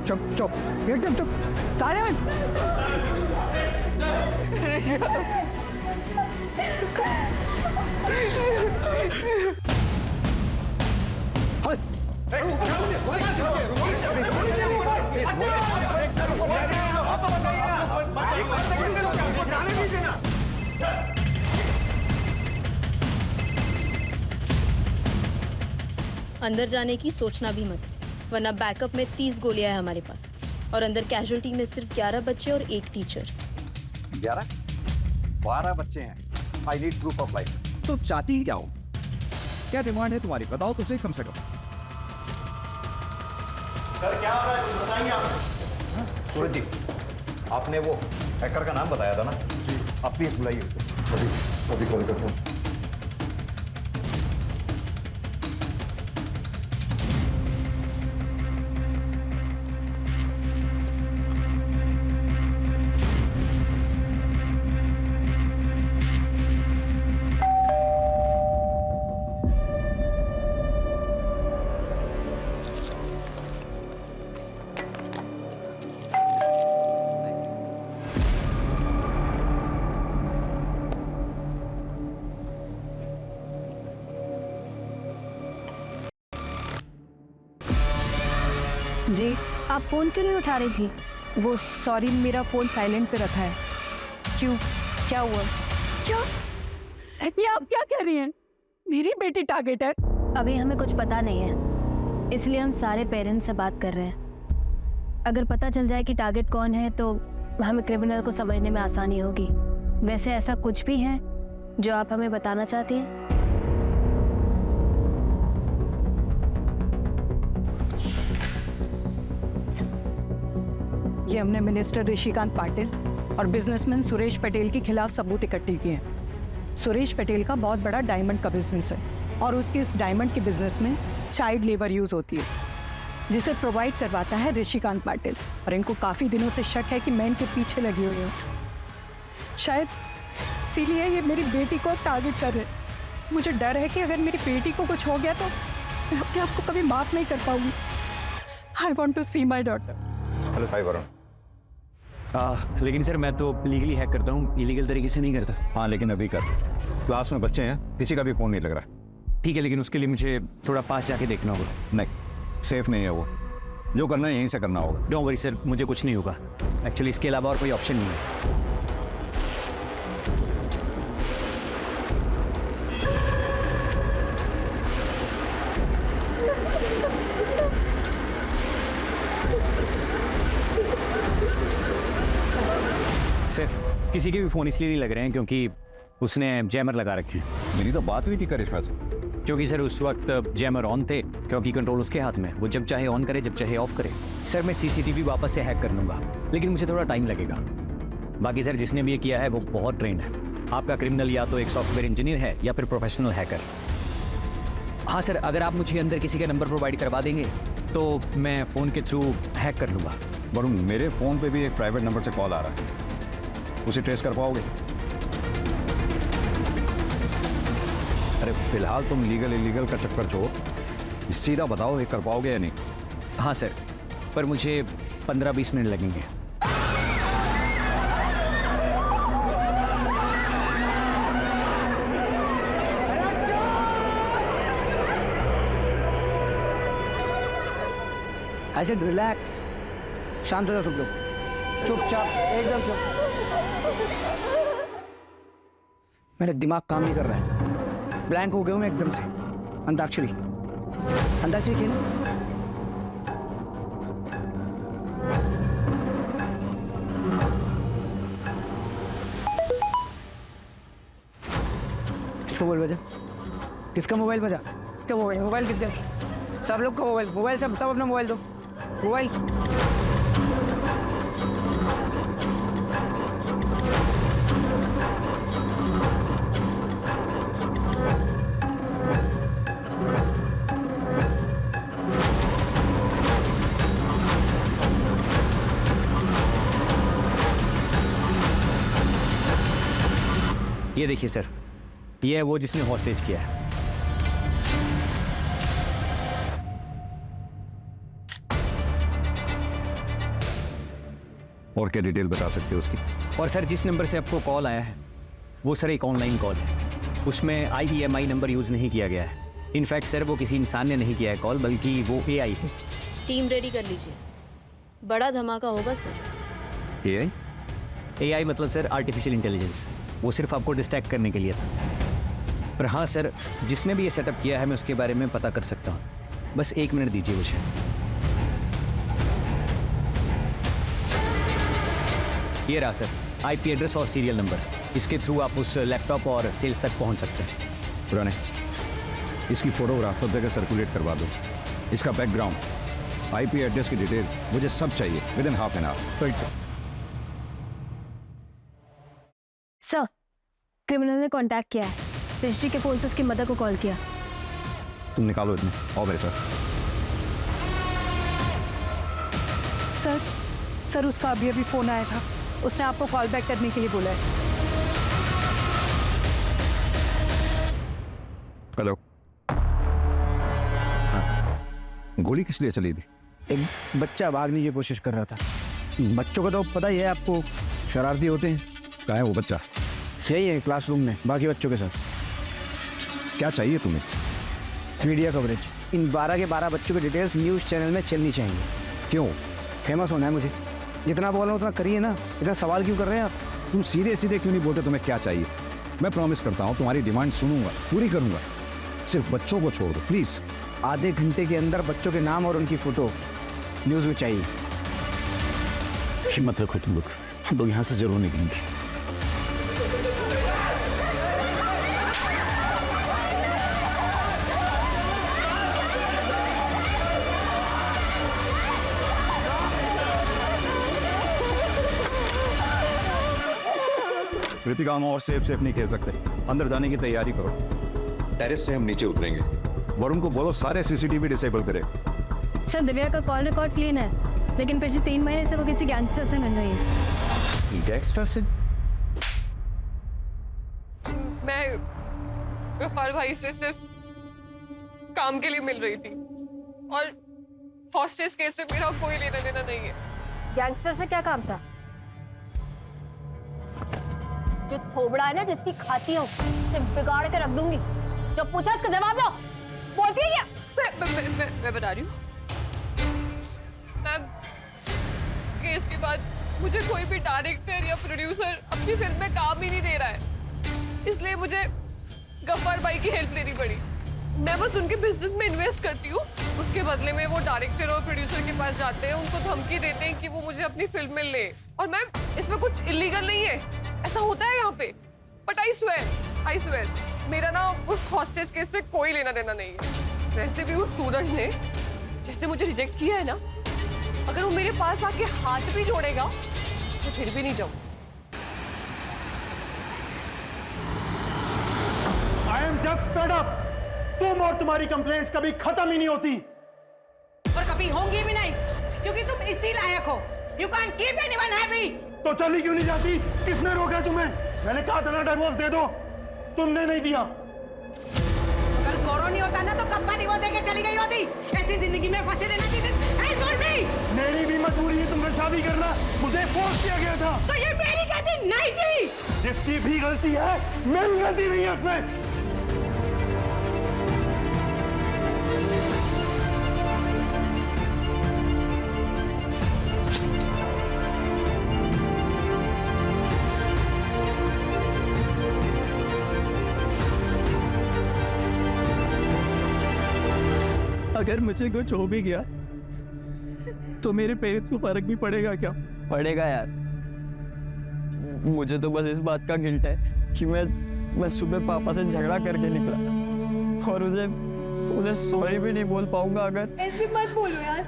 चुप चुप एकदम चुप, ताले बंद। अंदर जाने की सोचना भी मत, वरना बैकअप में 30 गोलियां हैं हमारे पास, और अंदर कैजुअल्टी में सिर्फ 11 बच्चे और 1 टीचर। 12 बच्चे हैं। I need proof of life. तो चाहती ही क्या हो? क्या डिमांड है तुम्हारी? बताओ तो सही कम से कम। सर क्या हो रहा है, कुछ बताएंगे आप? सूरज जी, आपने वो हैकर का नाम बताया था ना जी, आप प्लीज बुलाइए उसको। अभी कॉल करता हूँ। जी, आप फ़ोन क्यों नहीं उठा रही थी? वो सॉरी, मेरा फ़ोन साइलेंट पे रखा है। क्यों, क्या हुआ? क्या? ये आप क्या कह रही हैं? मेरी बेटी टारगेट है? अभी हमें कुछ पता नहीं है, इसलिए हम सारे पेरेंट्स से बात कर रहे हैं। अगर पता चल जाए कि टारगेट कौन है तो हमें क्रिमिनल को समझने में आसानी होगी। वैसे ऐसा कुछ भी है जो आप हमें बताना चाहती हैं? ये हमने मिनिस्टर ऋषिकांत पाटिल और बिजनेसमैन सुरेश पटेल के खिलाफ सबूत इकट्ठे किए हैं। सुरेश पटेल का बहुत बड़ा डायमंड का बिजनेस है और उसके इस डायमंड के बिजनेस में चाइल्ड लेबर यूज होती है, जिसे प्रोवाइड करवाता है ऋषिकांत पाटिल। और इनको काफ़ी दिनों से शक है कि मैं इनके पीछे लगी हुई हूँ। शायद इसीलिए ये मेरी बेटी को टारगेट कर रहे हैं। मुझे डर है कि अगर मेरी बेटी को कुछ हो गया तो मैं अपने आप को कभी माफ नहीं कर पाऊंगी। I want to see my daughter. Hello Sai Varun. लेकिन सर मैं तो लीगली हैक करता हूँ, इलीगल तरीके से नहीं करता। हाँ लेकिन अभी कर। क्लास में बच्चे हैं, किसी का भी फोन नहीं लग रहा। ठीक है, लेकिन उसके लिए मुझे थोड़ा पास जाके देखना होगा। नहीं, सेफ नहीं है वो। जो करना है यहीं से करना होगा। डोंट वरी सर, मुझे कुछ नहीं होगा। एक्चुअली इसके अलावा और कोई ऑप्शन नहीं है। सर किसी के भी फ़ोन इसलिए नहीं लग रहे हैं क्योंकि उसने जैमर लगा रखे हैं। मेरी तो बात हुई थी करिश्मा से। क्योंकि सर उस वक्त जैमर ऑन थे, क्योंकि कंट्रोल उसके हाथ में, वो जब चाहे ऑन करे जब चाहे ऑफ करे। सर मैं सीसीटीवी वापस से हैक कर लूँगा, लेकिन मुझे थोड़ा टाइम लगेगा। बाकी सर जिसने भी ये किया है वो बहुत ट्रेंड है। आपका क्रिमिनल या तो एक सॉफ्टवेयर इंजीनियर है या फिर प्रोफेशनल हैकर। हाँ सर, अगर आप मुझे अंदर किसी का नंबर प्रोवाइड करवा देंगे तो मैं फ़ोन के थ्रू हैक कर लूँगा। वरुण, मेरे फ़ोन पे भी एक प्राइवेट नंबर से कॉल आ रहा है, उसे ट्रेस कर पाओगे? अरे फिलहाल तुम लीगल इलीगल का चक्कर छोड़ो, सीधा बताओ ये कर पाओगे या नहीं? हाँ सर, पर मुझे 15-20 मिनट लगेंगे। आई सेड रिलैक्स, शांत हो जाओ सब लोग, चुपचाप एकदम चुप। मेरा दिमाग काम नहीं कर रहा है, ब्लैंक हो गया हूँ मैं एकदम से। अंताक्षरी, अंताक्षरी खेलो। किसका मोबाइल बजा? किसका मोबाइल बजा? क्या मोबाइल? मोबाइल किसका? सब लोग का मोबाइल, मोबाइल सब अपना मोबाइल दो, मोबाइल। ये देखिए सर, ये है वो जिसने हॉस्टेज किया है। और क्या डिटेल बता सकते हो उसकी? और सर जिस नंबर से आपको कॉल आया है वो सर एक ऑनलाइन कॉल है, उसमें IEMI नंबर यूज़ नहीं किया गया है। इनफैक्ट सर वो किसी इंसान ने नहीं किया है कॉल, बल्कि वो AI है। टीम रेडी कर लीजिए, बड़ा धमाका होगा सर। AI? AI मतलब सर आर्टिफिशियल इंटेलिजेंस, वो सिर्फ आपको डिस्ट्रैक्ट करने के लिए था। पर हाँ सर, जिसने भी ये सेटअप किया है मैं उसके बारे में पता कर सकता हूँ, बस 1 मिनट दीजिए मुझे। ये रहा सर IP एड्रेस और सीरियल नंबर, इसके थ्रू आप उस लैपटॉप और सेल्स तक पहुँच सकते हैं। पुराने इसकी फोटोग्राफ सब जगह सर्कुलेट करवा दो, इसका बैकग्राउंड, IP एड्रेस की डिटेल मुझे सब चाहिए within half an hour. Right sir. Sir, criminal ने कांटेक्ट किया है, रजिस्ट्री के फोन से उसकी मदर को कॉल किया। तुम निकालो इतने। आओ मेरे साथ। सर उसका अभी अभी फ़ोन आया था, उसने आपको कॉल बैक करने के लिए बोला है। हेलो। गोली किस लिए चली थी? एक बच्चा भागने की कोशिश कर रहा था। बच्चों का तो पता ही है आपको, शरारती होते हैं। कहाँ है वो बच्चा? यही है क्लासरूम में बाकी बच्चों के साथ। क्या चाहिए तुम्हें? मीडिया कवरेज, इन 12 के 12 बच्चों की डिटेल्स न्यूज़ चैनल में चलनी चाहिए। क्यों? फेमस होना है मुझे। जितना बोल रहा हूँ उतना करिए ना, इतना सवाल क्यों कर रहे हैं आप? तुम सीधे सीधे क्यों नहीं बोलते तुम्हें क्या चाहिए? मैं प्रॉमिस करता हूँ तुम्हारी डिमांड सुनूंगा, पूरी करूंगा। सिर्फ बच्चों को छोड़ दो प्लीज। आधे घंटे के अंदर बच्चों के नाम और उनकी फोटो न्यूज़ में चाहिए। हिम्मत रखो तुम लोग, हम लोग यहाँ से जरूर निकलेंगे। कृतिका, हम और सेफ नहीं खेल सकते, अंदर जाने की तैयारी करो। टेरेस से हम नीचे उतरेंगे। वरुण को बोलो सारे CCTV डिसेबल करे। सर, दिव्या का कॉल रिकॉर्ड क्लीन है, लेकिन पिछले 3 महीने से वो किसी गैंगस्टर से मिल रही है। गैंगस्टर से? मैं गफ्फार भाई से सिर्फ काम के लिए मिल रही थी, और हॉस्टेज केस से मेरा कोई लेना देना नहीं है। गैंगस्टर से क्या काम था? जो थोबड़ा है ना, जिसकी खाती हूँ, उसे बिगाड़ के रख दूंगी। जब पूछा इसका जवाब दो। बोलती है क्या? मैं बता रही हूँ मैम, केस के बाद मुझे कोई भी डायरेक्टर या प्रोड्यूसर अपनी फिल्म में काम ही नहीं दे रहा है, इसलिए मुझे गफ्फार भाई की हेल्प लेनी पड़ी। मैं बस उनके बिजनेस में इन्वेस्ट करती हूँ, उसके बदले में वो डायरेक्टर और प्रोड्यूसर के पास जाते हैं, उनको धमकी देते हैं कि वो मुझे अपनी फिल्म में ले। और मैम, इसमें कुछ इलीगल नहीं है, ऐसा होता है यहाँ पे। बट आई स्वेयर मेरा ना उस हॉस्टेज केस से कोई लेना देना नहीं है। वैसे भी उस सूरज ने जैसे मुझे रिजेक्ट किया है ना, अगर वो मेरे पास आके हाथ भी जोड़ेगा तो फिर भी नहीं जाऊँ। I am just fed up. तुम और तुम्हारी कंप्लेंट्स कभी खत्म ही नहीं होती, और कभी होंगी भी नहीं, क्योंकि तुम इसी लायक हो। You can't keep anyone happy. तो चली क्यों नहीं जाती? किसने रोका तुम्हें? मैंने कहा था ना डिवोर्स दे दो, तुमने नहीं दिया। अगर गौरव नहीं होता ना तो कब का डिवोर्स देके चली गई होती। ऐसी जिंदगी में फंसे रहना चाहिए। मेरी भी मजबूरी है तुमसे शादी करना, मुझे फोर्स किया गया था। तो ये मेरी गलती नहीं थी। जिसकी भी गलती है, मेरी गलती नहीं है उसमें। अगर मुझे कुछ हो भी गया तो मेरे पेरेंट्स को फर्क भी पड़ेगा क्या? पड़ेगा यार। मुझे तो बस इस बात का गिल्ट है कि मैं सुबह पापा से झगड़ा करके निकला और उन्हें सॉरी भी नहीं बोल पाऊंगा अगर। ऐसे मत बोलो यार,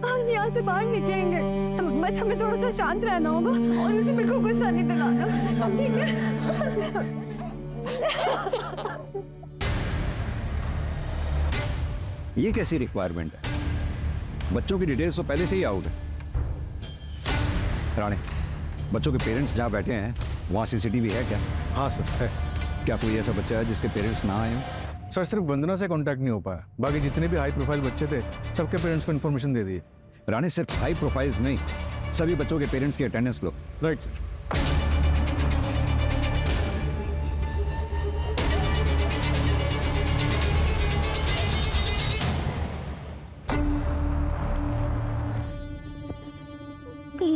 हम यहाँ से बाहर निकलेंगे तो बस हमें थोड़ा सा शांत रहना होगा और उसे बिल्कुल गुस्सा नहीं दिलाना, ठीक है? ये कैसी रिक्वायरमेंट है? बच्चों की डिटेल्स तो पहले से ही आउट है। राणे, बच्चों के पेरेंट्स जहाँ बैठे हैं वहाँ सीसीटीवी है क्या? हाँ सर है। क्या कोई ऐसा बच्चा है जिसके पेरेंट्स ना आए हों? सर सिर्फ वंदना से कांटेक्ट नहीं हो पाया, बाकी जितने भी हाई प्रोफाइल बच्चे थे सबके पेरेंट्स को इन्फॉर्मेशन दे दी। राणे, सिर्फ हाई प्रोफाइल्स नहीं, सभी बच्चों के पेरेंट्स की अटेंडेंस लो। Right sir.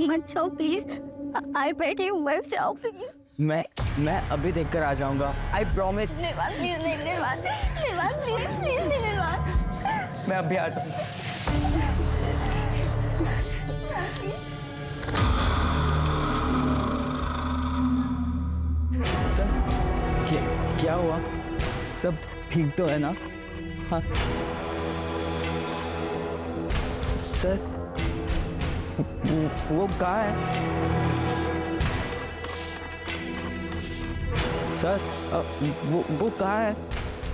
मत जाओ प्लीज, आई बेग यू मत जाओ प्लीज। मैं अभी देखकर आ जाऊंगा, आई प्रॉमिस। निर्वाण प्लीज, नहीं निर्वाण, निर्वाण प्लीज, प्लीज नहीं निर्वाण। मैं अभी आ जाऊंगा। सर क्या हुआ? सब ठीक तो है ना? हाँ सर, वो कहाँ है? सर वो कहाँ है?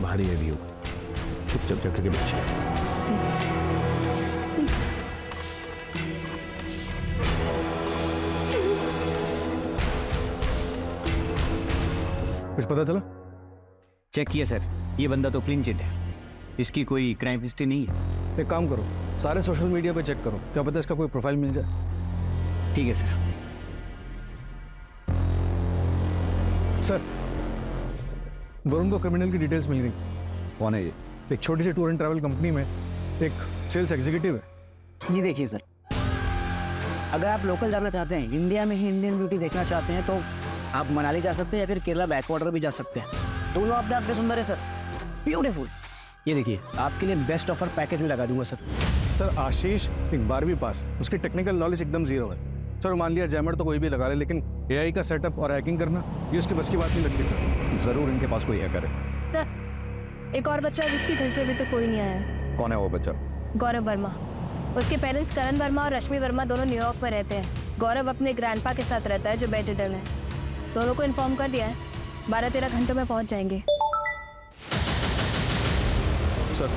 भारी है व्यू, चुपचाप जाकर के बच्चे। कुछ पता चला? चेक किया सर, ये बंदा तो क्लीन चिट है, इसकी कोई क्राइम हिस्ट्री नहीं है। एक काम करो, सारे सोशल मीडिया पे चेक करो, क्या पता इसका कोई प्रोफाइल मिल जाए। ठीक है सर। सर वरुण को क्रिमिनल की डिटेल्स मिल गई। कौन है ये? एक छोटी सी टूर एंड ट्रैवल कंपनी में एक सेल्स एग्जीक्यूटिव है। ये देखिए सर, अगर आप लोकल जाना चाहते हैं, इंडिया में ही इंडियन ब्यूटी देखना चाहते हैं, तो आप मनाली जा सकते हैं या फिर केरला बैकवाटर भी जा सकते हैं। दोनों अपने आप में सुंदर है सर, ब्यूटीफुल। ये देखिए, आपके लिए बेस्ट ऑफर पैकेज भी लगा दूंगा सर। सर आशीष एक 12वीं पास, उसकी टेक्निकल नॉलेज एकदम जीरो है। सर मान लिया जैमर तो कोई भी लगा ले, लेकिन एआई का सेटअप और हैकिंग करना ये उसकी बस की बात नहीं लगती सर। जरूर इनके पास कोई हैकर है। सर, एक और बच्चा है जिसके घर से अभी तक कोई नहीं आया। कौन है वो बच्चा? गौरव वर्मा। उसके पेरेंट्स करण वर्मा और रश्मि वर्मा दोनों न्यूयॉर्क में रहते हैं। गौरव अपने ग्रैंडपा के साथ रहता है जो बेड रिडन है। दोनों को इन्फॉर्म कर दिया है, 12-13 घंटों में पहुंच जाएंगे। सर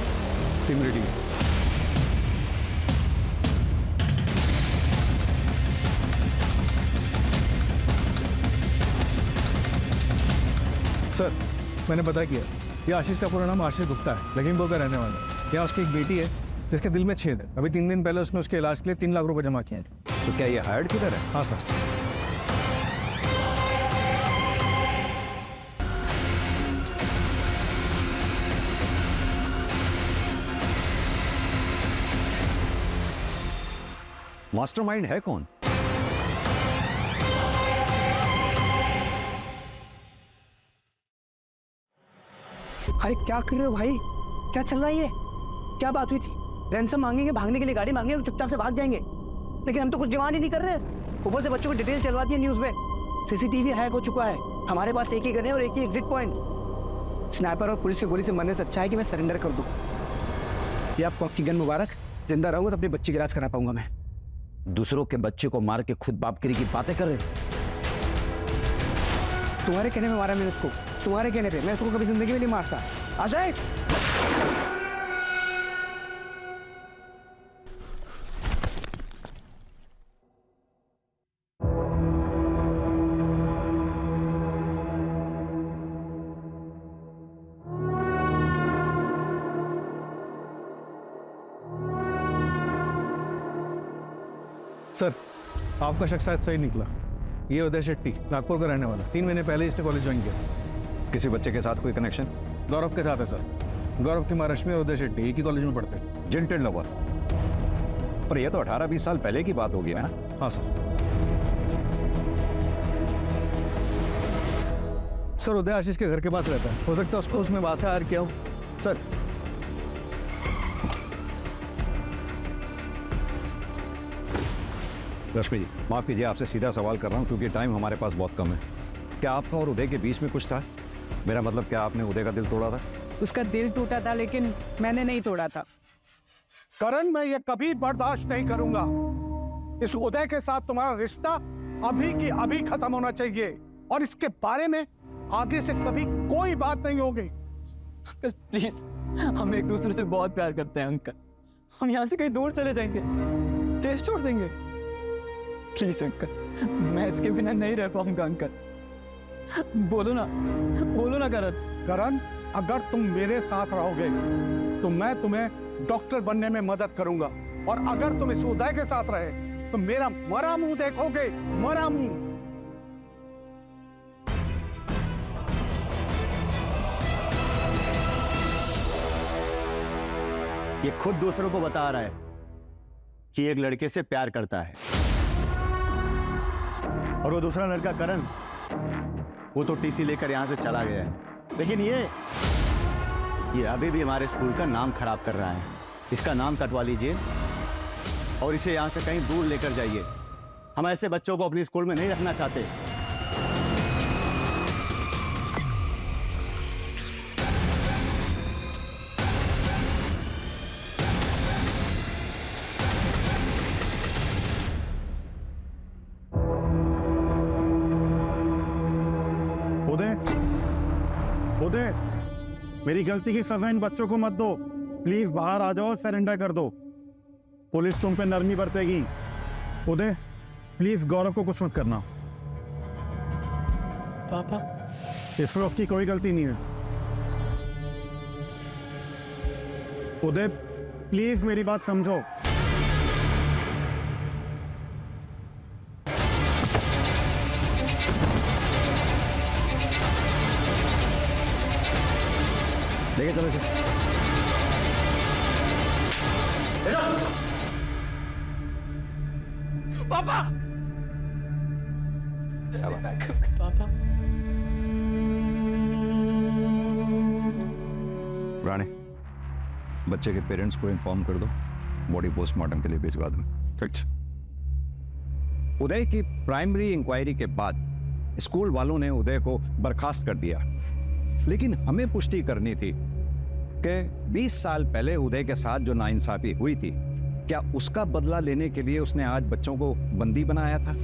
टीम रेडी है। सर मैंने पता किया, ये आशीष का पूरा नाम आशीष गुप्ता है, लखीमपुर का रहने वाला है। यहाँ उसकी एक बेटी है जिसके दिल में छेद है। अभी 3 दिन पहले उसने उसके इलाज के लिए 3 लाख रुपए जमा किए हैं। तो क्या ये हायर्ड किधर है? हाँ सर। मास्टरमाइंड है कौन? अरे क्या कर रहे हो भाई, क्या चल रहा है ये? क्या बात हुई थी? रैंसम मांगेंगे, भागने के लिए गाड़ी मांगेंगे और चुपचाप से भाग जाएंगे, लेकिन हम तो कुछ डिमांड ही नहीं कर रहे। ऊपर से बच्चों को डिटेल चलवा दी है न्यूज़ में। सीसीटीवी हैक हो चुका है, हमारे पास एक ही गन है और एक ही एग्जिट पॉइंट। स्नाइपर और पुलिस की गोली से मरने से अच्छा है कि मैं सरेंडर कर दूं। ये आपको आपकी गन मुबारक। जिंदा रहूंगा तो अपने बच्चे की इलाज करा पाऊंगा मैं। दूसरों के बच्चे को मार के खुद बापगिरी की बातें कर रहे हो। तुम्हारे कहने में मारा मैंने उसको, तुम्हारे कहने पे। मैं उसको कभी जिंदगी में नहीं मारता। अजय सर आपका शक शायद सही निकला। ये उदय शेट्टी नागपुर का रहने वाला, 3 महीने पहले इसने कॉलेज ज्वाइन किया। किसी बच्चे के साथ कोई कनेक्शन? गौरव के साथ है सर। गौरव की माँ रश्मि और उदय शेट्टी एक ही कॉलेज में पढ़ते हैं। जिंटेड लवर। पर यह तो 18-20 साल पहले की बात होगी है ना? हाँ सर। सर उदय आशीष के घर के पास रहता है, हो सकता है उसको उसमें वहां से हायर किया हो। सर रश्मि जी, माफ़ कीजिए, आपसे सीधा सवाल कर रहा हूँ क्योंकि टाइम हमारे पास बहुत कम है। क्या आपका और उदय के बीच में कुछ था? मेरा मतलब, क्या आपने उदय का दिल तोड़ा था? उसका दिल टूटा था लेकिन मैंने नहीं तोड़ा था। करण, मैं ये कभी बर्दाश्त नहीं करूंगा। इस उदय के साथ तुम्हारा रिश्ता अभी की अभी खत्म होना चाहिए और इसके बारे में आगे से कभी कोई बात नहीं होगी। अंकल प्लीज, हम एक दूसरे से बहुत प्यार करते हैं अंकल। हम यहाँ से कहीं दूर चले जाएंगे, देश छोड़ देंगे। प्लीज अंकल, मैं इसके बिना नहीं रह पाऊंगा अंकल। बोलो ना करण। करण, अगर तुम मेरे साथ रहोगे तो मैं तुम्हें डॉक्टर बनने में मदद करूंगा, और अगर तुम इस उदय के साथ रहे तो मेरा मरा मुंह देखोगे, मरा मुंह। ये खुद दूसरों को बता रहा है कि एक लड़के से प्यार करता है, और वो दूसरा लड़का करण, वो तो टीसी लेकर यहां से चला गया है। लेकिन ये अभी भी हमारे स्कूल का नाम खराब कर रहा है। इसका नाम कटवा लीजिए और इसे यहां से कहीं दूर लेकर जाइए। हम ऐसे बच्चों को अपनी स्कूल में नहीं रखना चाहते। उदय, मेरी गलती की सजा इन बच्चों को मत दो। प्लीज बाहर आ जाओ और सरेंडर कर दो। पुलिस तुम पे नरमी बरतेगी। उदय, प्लीज गौरव को कुछ मत करना। पापा, इसमें उसकी कोई गलती नहीं है। उदय, प्लीज मेरी बात समझो। लेके चलो इसे। पापा! पापा, रानी, बच्चे के पेरेंट्स को इन्फॉर्म कर दो, बॉडी पोस्टमार्टम के लिए भिजवा दो। ठीक। उदय की प्राइमरी इंक्वायरी के बाद स्कूल वालों ने उदय को बर्खास्त कर दिया, लेकिन हमें पुष्टि करनी थी कि 20 साल पहले उदय के साथ जो नाइंसाफी हुई थी, क्या उसका बदला लेने के लिए उसने आज बच्चों को बंदी बनाया था?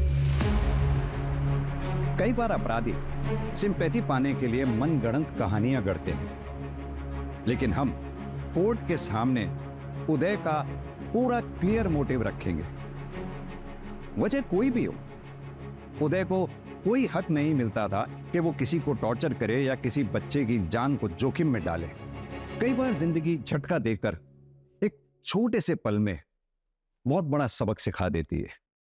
कई बार अपराधी सिंपैथी पाने के लिए मनगढ़ंत कहानियां गढ़ते हैं, लेकिन हम कोर्ट के सामने उदय का पूरा क्लियर मोटिव रखेंगे। वजह कोई भी हो, उदय को कोई हक नहीं मिलता था कि वो किसी को टॉर्चर करे या किसी बच्चे की जान को जोखिम में डाले। कई बार जिंदगी झटका देकर एक छोटे से पल में बहुत बड़ा सबक सिखा देती है।